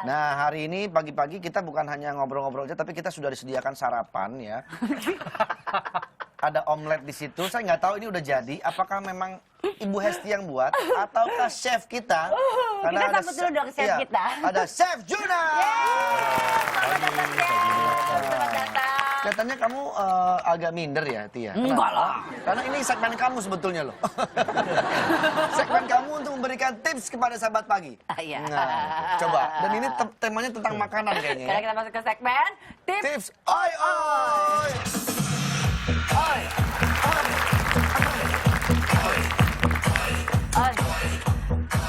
Nah, hari ini pagi-pagi kita bukan hanya ngobrol-ngobrol aja, tapi kita sudah disediakan sarapan ya. Ada omelet di situ. Saya nggak tahu ini udah jadi. Apakah memang Ibu Hesti yang buat ataukah chef kita? Karena kita sambut dulu dong chef kita. Ada Chef Juna. Selamat datang. Kelihatannya kamu agak minder ya, Tia? Enggak lah. Karena ini segmen kamu sebetulnya loh. Segmen kamu untuk memberikan tips kepada sahabat pagi. Iya. Nah, coba. Dan ini temanya tentang makanan kayaknya. Sekarang Ya? kita masuk ke segmen Tips oi oi. Oi.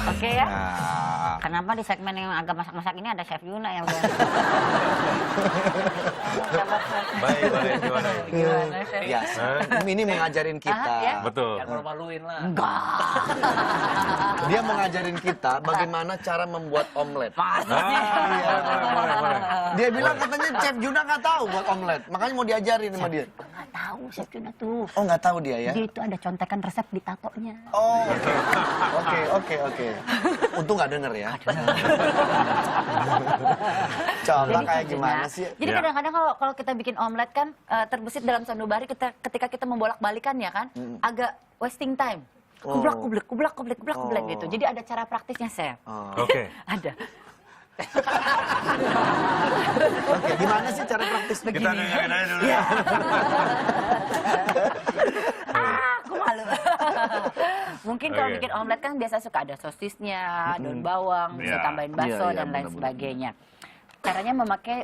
Oke ya. Nah, Kenapa di segmen yang agak masak-masak ini ada Chef Yuna yang Baik, gimana? Gimana Chef? ya, ini mengajarin kita. Ya? Betul. Jangan malu-maluin lah. Enggak. Dia mengajarin kita bagaimana cara membuat omelet. Dia bilang katanya Chef Juna nggak tahu buat omelet, makanya mau diajarin sama dia. Nggak tahu Chef Yuna tuh. Oh, nggak tahu dia ya? Dia itu ada contekan resep di tatonya. Oh, oke. Untung nggak denger ya. Coba Jadi kayak Chef gimana Juna, sih? Jadi Ya. kadang-kadang kalau kita bikin omelet kan terbesit dalam sanubari ketika kita membolak-balikan ya kan, agak wasting time. Kublak-kublek gitu. Jadi ada cara praktisnya, Chef. Oke. Ada. Oke, gimana sih cara praktis Kita begini? dengerin aja dulu. Aku malu. Mungkin kalau Oke. bikin omelet kan biasa suka ada sosisnya, daun bawang, bisa Ya. tambahin bakso Iya, dan lain benar-benar. sebagainya. Caranya memakai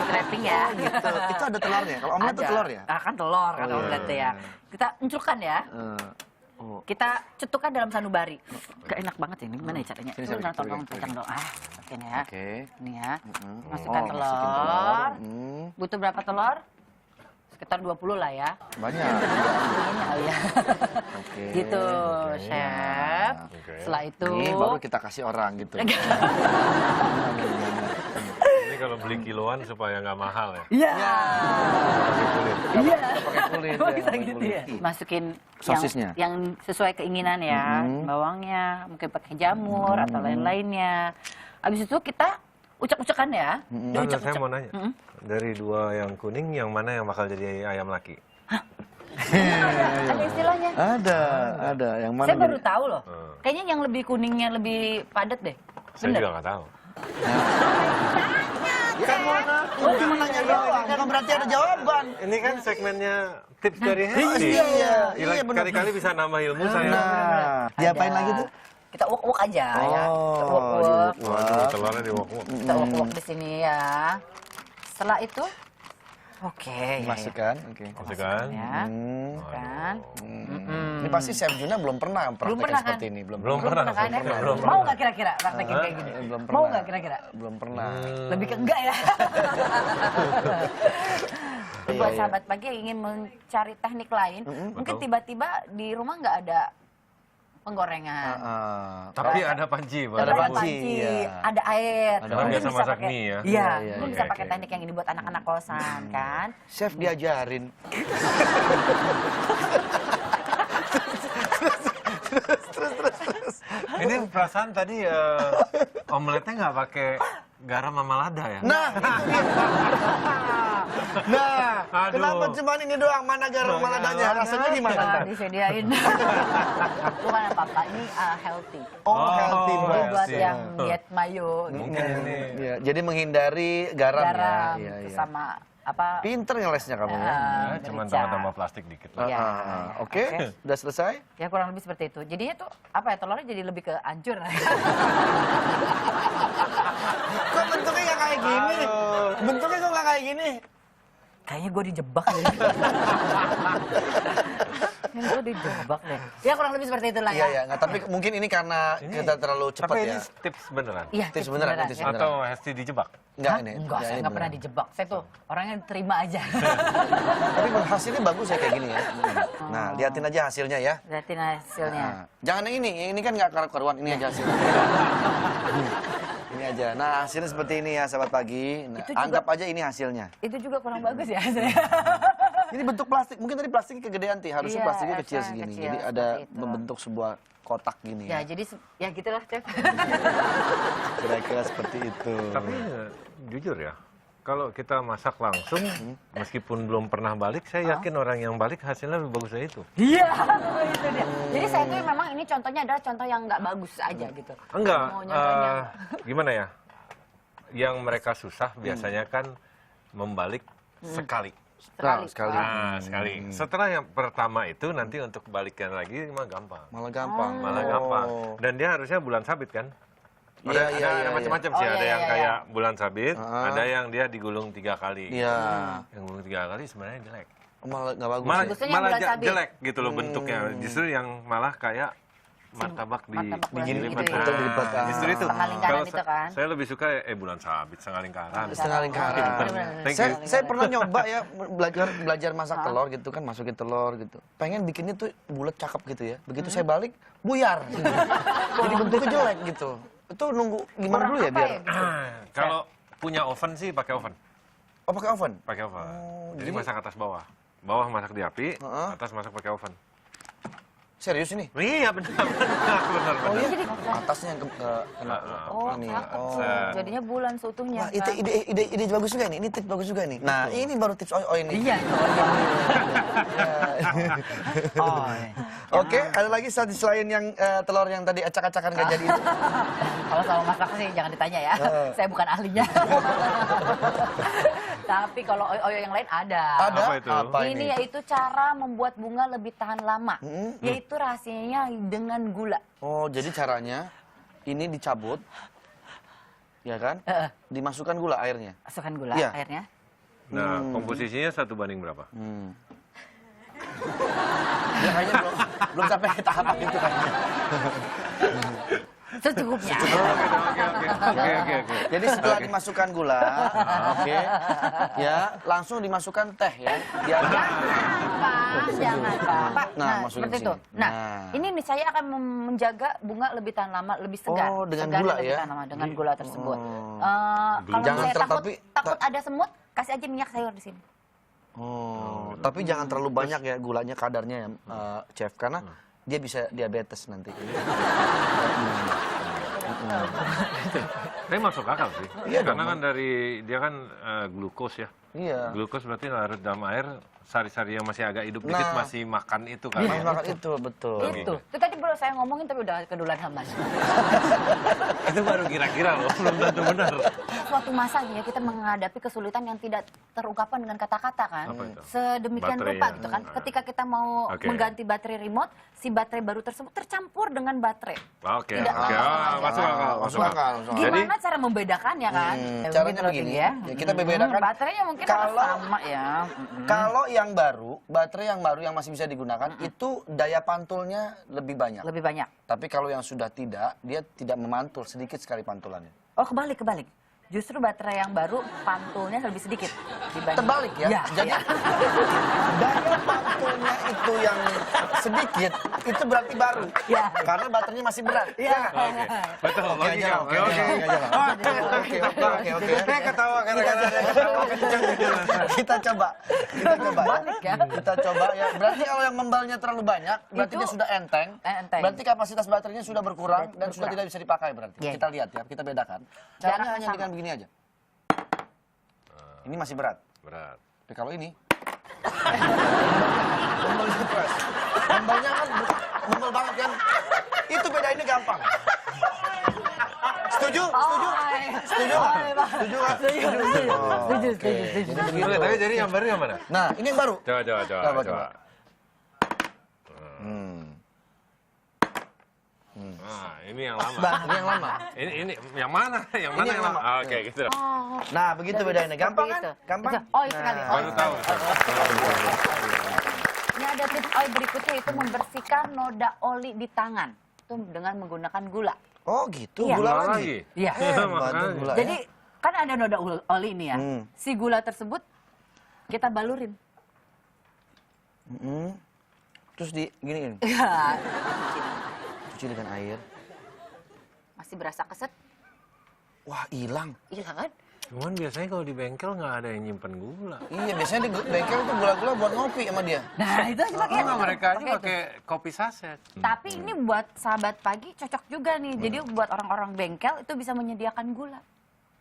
wrapping ya. Gitu. Itu ada telurnya. Kalau omelet itu telur ya? Ah, kan telur kan Oh, iya. omelet tuh ya. Kita unculkan ya. Oh. Kita cetukkan dalam sanubari. Gak enak banget ya ini. Gimana ya caranya? Sini, Lu sini, tolong piring. pegang dong. Masukin ya. Oke. Ini ya. Masukkan Masukin telur. Hmm, Butuh berapa telur? Sekitar 20 lah ya. banyak. Ini ya. Oke. Gitu, Chef. Oke. Setelah itu Ini baru kita kasih orang gitu. Ini kalau beli kiloan supaya nggak mahal ya. Iya. Pakai kulit. Iya. Pakai kulit. Oh, ya, bisa pakai gitu kulit. ya. Masukin Sosisnya. yang sesuai keinginan ya. Bawangnya, mungkin pakai jamur atau lain-lainnya. Habis itu kita ucek-ucekan ya. Nah, saya mau nanya, dari dua yang kuning, yang mana yang bakal jadi ayam laki? Ada istilahnya. Ada. Yang mana? Saya baru jadi- tahu loh. Kayaknya yang lebih kuningnya lebih padat deh. Saya Bener? juga nggak tahu. Kan cuma nanya doang, bukan berarti ada jawaban. Ini kan segmennya tips dari Hesti. Iya, benar. Kali-kali bisa nambah ilmu saya. Nah, diapain Ada. lagi tuh? Kita uak-uak aja ya. Kita uak-uak. Waduh, telurnya diwok-wok. Kita uak-uak di sini ya. Setelah itu, oke. Masukkan, oke. Masukkan. Ya. Kan? Ini pasti Chef Juna belum pernah Belum praktek pernah, kan? seperti ini, belum Belum pernah. kan ya? Belum Mau nggak kira-kira praktekin kayak gini? Belum Mau pernah. nggak kira-kira? Belum pernah. Lebih ke enggak ya? Buat Iya. sahabat pagi yang ingin mencari teknik lain, mungkin betul. tiba-tiba di rumah nggak ada penggorengan. Tapi ada panci, Pak. Ada Ada panci, iya. ada air. Ada Mungkin biasa bisa masak pakai- mie ya? Iya, Iya, mungkin iya, bisa oke, pakai oke. teknik yang ini buat anak-anak kosan kan. Chef diajarin. Ini perasaan tadi omeletnya nggak pakai garam sama lada ya? Nah, itu dia. Nah, Aduh. kenapa cuma ini doang? Mana garam maladanya? Rasanya gimana? Nah, Ntar? disediain. Bukan apa-apa, ini healthy. Oh, healthy Oh, Jadi banget. buat healthy. yang diet mayo gitu. Mungkin ini Iya, jadi menghindari garam, Garam ya. Iya, iya. sama apa? Pinter ngelesnya kamu ya. ya, cuma merica. tambah plastik dikit lah. Iya. Oke, udah selesai? Ya kurang lebih seperti itu. Jadinya tuh apa ya, telurnya jadi lebih ke hancur. Kok bentuknya nggak kayak gini? Bentuknya kok nggak kayak gini? Kayaknya gue dijebak deh. Kayaknya gue dijebak deh. Ya kurang lebih seperti itulah Iya, ya. iya. Nggak, tapi mungkin ini karena kita terlalu cepat Tapi ya. ini tips beneran? Iya, Tips beneran, tips ya. beneran. Atau Hesti dijebak? Enggak Hah? ini. Enggak, ya, saya ini nggak pernah beneran. dijebak. Saya tuh orangnya terima aja. Tapi hasilnya bagus ya kayak gini ya. Nah, liatin aja hasilnya ya. Lihatin hasilnya. Nah, jangan yang ini kan nggak karu-karuan, ini aja hasilnya. Ini aja. Nah, hasilnya seperti ini ya, sahabat pagi. Nah, Itu juga- anggap aja ini hasilnya. Itu juga kurang bagus ya hasilnya. Ini bentuk plastik, mungkin tadi plastiknya kegedean, Ti. Harusnya Iya, plastiknya kecil harusnya segini. kecil, Jadi ada seperti itu. membentuk sebuah kotak gini Ya, ya. jadi ya gitulah, Chef. Kira-kira seperti itu. Tapi jujur ya, kalau kita masak langsung, meskipun belum pernah balik, saya yakin orang yang balik hasilnya lebih bagus dari itu. Iya, itu dia. Jadi saya tuh memang ini contohnya adalah contoh yang nggak bagus aja gitu. Enggak, Mau nyontohnya. gimana ya? Yang mereka susah biasanya kan membalik sekali. Sekali. Sekali. Setelah yang pertama itu nanti untuk balikan lagi mah gampang. Malah gampang. Malah gampang. Dan dia harusnya bulan sabit kan? Iya, iya, Ada iya. macam-macam Oh, sih. iya, Ada yang iya, kayak bulan sabit, Ah. ada yang dia digulung 3 kali. Iya. Yang gulung 3 kali sebenarnya jelek. Malah nggak bagus. Malah, ya? Bagusnya yang malah bulan sabit. jelek gitu loh bentuknya. Justru yang malah kayak martabak martabak bulan dilipat. gitu ya. Dilipat, ah. Justru itu. Setengah lingkaran Kalau itu kan. saya lebih suka bulan sabit, setengah lingkaran. Setengah lingkaran. Bener-bener. Thank Saya, you. saya pernah nyoba ya belajar masak telur gitu kan, masukin telur gitu. Pengen bikinnya tuh bulat cakep gitu ya. Begitu saya balik, buyar. Jadi bentuknya jelek gitu. Itu nunggu gimana Kurang dulu ya apa biar? ya? Kalau punya oven sih pakai oven. Oh pakai oven? Pakai oven. Oh, Jadi jadi- masak atas bawah. Bawah masak di api, Heeh. atas masak pakai oven. Serius ini? Iya benar. Benar. Oh iya? Jadi- Atasnya yang kena Oh, ini. cakep Oh. tuh. Jadinya bulan seutuhnya. Wah, itu ide bagus juga nih. Ini tips bagus juga nih. Nah, ini baru tips ini. Iya. Oh, Oke, ada lagi selain yang telur yang tadi acak-acakan nggak jadi itu. Kalau sama masak sih jangan ditanya ya. Saya bukan ahlinya. Tapi kalau oyo yang lain ada. Ada Apa itu? Ini yaitu cara membuat bunga lebih tahan lama. Hmm. Yaitu rahasianya dengan gula. Oh, jadi caranya ini dicabut, ya kan? Dimasukkan gula airnya. Masukkan gula Iya. airnya. Nah, komposisinya 1:1 berapa? Ya kayaknya belum sampai ke tahap itu kayaknya. Secukupnya. Oke. Jadi setelah dimasukkan gula, oke, ya langsung dimasukkan teh ya. Biar Jangan, Pak. Nah, masukin seperti itu. sini. Nah, Nah. ini nih saya akan menjaga bunga lebih tahan lama, lebih segar. Oh, dengan Segar gula dan lebih ya? tahan lama dengan gula tersebut. Oh. Kalau Jangan saya tapi- takut ada semut, kasih aja minyak sayur di sini. Oh, tapi jangan terlalu banyak ya gulanya kadarnya ya, chef, karena dia bisa diabetes nanti. Tapi masuk akal sih. Iya Karena dong. kan dari dia kan glukos ya. Iya. Glukos berarti larut dalam air, sari-sari yang masih agak hidup dikit Nah. masih makan itu kan. Mas makan itu betul. Itu tadi baru saya ngomongin tapi udah keduluan sama. Itu baru kira-kira loh, belum tentu benar. Suatu masa nih ya kita menghadapi kesulitan yang tidak terungkapkan dengan kata-kata kan. Apa itu? Sedemikian Baterai rupa ya. gitu kan. Ketika kita mau Oke. mengganti baterai remote, si baterai baru tersebut tercampur dengan baterai. Oke, Tidak oke. langsung Ah, aja. masuk akal, masuk akal. Jadi Gimana cara membedakannya kan? Ya, caranya begitu loh, begini, Ting, ya. ya, kita bedakan Baterainya mungkin kalau- sama ya. kalau yang baru, baterai yang baru yang masih bisa digunakan itu daya pantulnya lebih banyak. Lebih banyak. Tapi kalau yang sudah tidak, dia tidak memantul, sedikit sekali pantulannya. Oh kebalik. Justru baterai yang baru pantulnya lebih sedikit dibanding. Terbalik ya. Iya. Jadi daya pantulnya itu yang sedikit, itu berarti baru. Iya. Karena baterainya masih berat. Iya. Betul, Oke logika. aja, oke, Oke. oke. Saya ketawa gara-gara ada ketawa kencang gitu. Kita coba Balik ya. Kita coba ya. Berarti kalau yang membalnya terlalu banyak, berarti Itu- dia sudah enteng. Enteng. Berarti kapasitas baterainya sudah berkurang dan sudah berkurang. tidak bisa dipakai berarti. Iya. Kita lihat ya, kita bedakan. Caranya Jaraknya hanya sama. dengan begini aja. Ini masih berat. Berat. Tapi kalau ini membalnya keras. Membalnya kan membal banget kan. Itu bedainnya gampang. Setuju? Setuju? Setuju nggak? Setuju nggak? Setuju. Jadi begitu. Oke, tapi jadi yang baru yang mana? Nah, ini yang baru. Coba. Nah, ini yang lama. Bah, ini yang lama. Ini yang mana? Yang mana Ini yang yang lama? lama. Ah, Oke, gitu. Nah, begitu bedainnya. Gampang kan? Itu. Gampang. Oh, itu sekali. Nah. Baru tahu. Ini ada tips oil berikutnya itu membersihkan noda oli di tangan. Itu dengan menggunakan gula. Oh, gitu. Iya. Gula Gula lagi. lagi. Iya. Hebat Makanya. gula Jadi kan ada noda oli ini ya. Si gula tersebut kita balurin. Terus di gini. Ya. Cuci dengan air. Masih berasa keset? Wah, hilang. Hilang kan? Cuman biasanya kalau di bengkel nggak ada yang nyimpen gula. Iya, biasanya di bengkel tuh gula-gula buat ngopi sama dia. Nah, itu aja pakai. Enggak, mereka aja Pakai itu. pakai kopi saset. Tapi ini buat sahabat pagi cocok juga nih. Jadi buat orang-orang bengkel itu bisa menyediakan gula.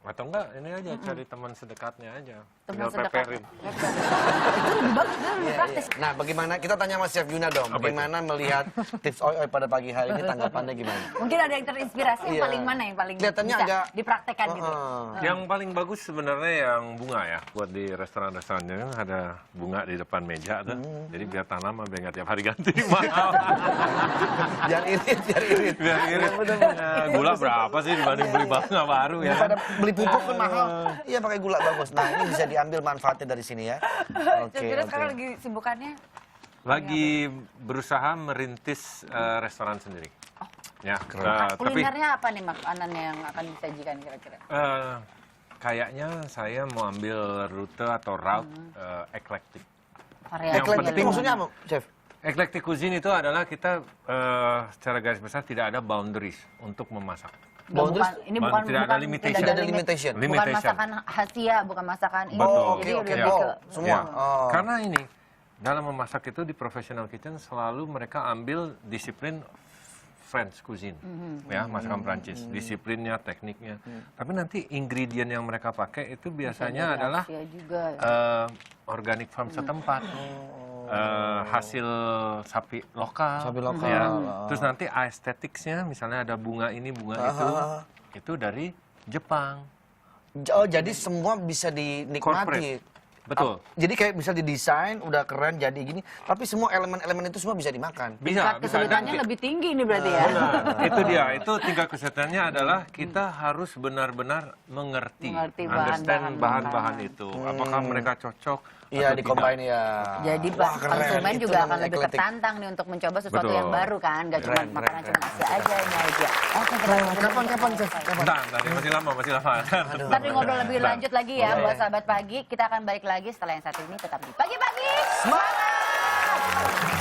Atau enggak, ini aja cari teman sedekatnya aja. Teman Tinggal sedekat. peperin. Itu lebih bagus, itu lebih Iya, praktis. iya. Nah, bagaimana kita tanya Mas Chef Yuna dong, Apa bagaimana melihat tips oi pada pagi hari ini, tanggapannya gimana? Mungkin ada yang terinspirasi yang Iya. paling mana yang paling Kelihatannya bisa agak- dipraktekkan gitu. Yang paling bagus sebenarnya yang bunga ya. Buat di restoran-restorannya kan ada bunga di depan meja tuh. Jadi biar tahan lama, biar nggak tiap hari ganti. Mahal. Biar irit, biar irit. Biar irit. Ya, gula berapa sih dibanding beli bunga baru ya? Daripada beli pupuk kan mahal. Iya, pakai gula bagus. Nah, ini bisa diambil manfaatnya dari sini ya. Oke, Kira-kira oke. sekarang lagi sibukannya Lagi berusaha merintis restoran sendiri. Ya, tapi kulinernya apa nih makanan yang akan disajikan kira-kira? kayaknya saya mau ambil rute atau route eklektik. Variasi Yang Eklektik penting- itu maksudnya apa, Chef? Eclectic cuisine itu adalah kita secara garis besar tidak ada boundaries untuk memasak. Boundaries? Ini bukan Tidak ada limitation. Tidak ada limitation. Bukan Limitation. masakan Asia, bukan masakan ini. Betul. Oh, Jadi oke, oke. lebih Oh, ke semua. Ya. Oh. Karena ini dalam memasak itu di professional kitchen selalu mereka ambil disiplin French cuisine, ya masakan Prancis, disiplinnya, tekniknya. Tapi nanti ingredient yang mereka pakai itu biasanya adalah Asia juga. organic farm setempat, hasil sapi lokal. Sapi lokal. Ya. Terus nanti aestheticsnya, misalnya ada bunga ini, bunga itu dari Jepang. Oh, jadi semua bisa dinikmati. Corporate. Betul. Jadi kayak bisa didesain, udah keren jadi gini, tapi semua elemen-elemen itu semua bisa dimakan. Bisa, Tingkat bisa. kesulitannya Dan- lebih tinggi nih berarti ya. Benar, itu dia. Itu tingkat kesulitannya adalah kita harus benar-benar mengerti, Mengerti understand bahan-bahan bahan-bahan makanan. itu. Apakah mereka cocok Iya, atau di-combine tidak. ya. Jadi Wah, keren. konsumen Itu juga akan namanya lebih eclectic. tertantang nih untuk mencoba sesuatu Betul. yang baru kan, gak cuma Keren, makanan keren, cuma Asia aja ini aja. Oke, kita Kapan, Chef? Kapan? Bentar, masih lama, masih lama. Tapi ngobrol lebih Bentar. lanjut lagi ya buat sahabat pagi. Kita akan balik lagi setelah yang satu ini tetap di pagi-pagi. Semangat!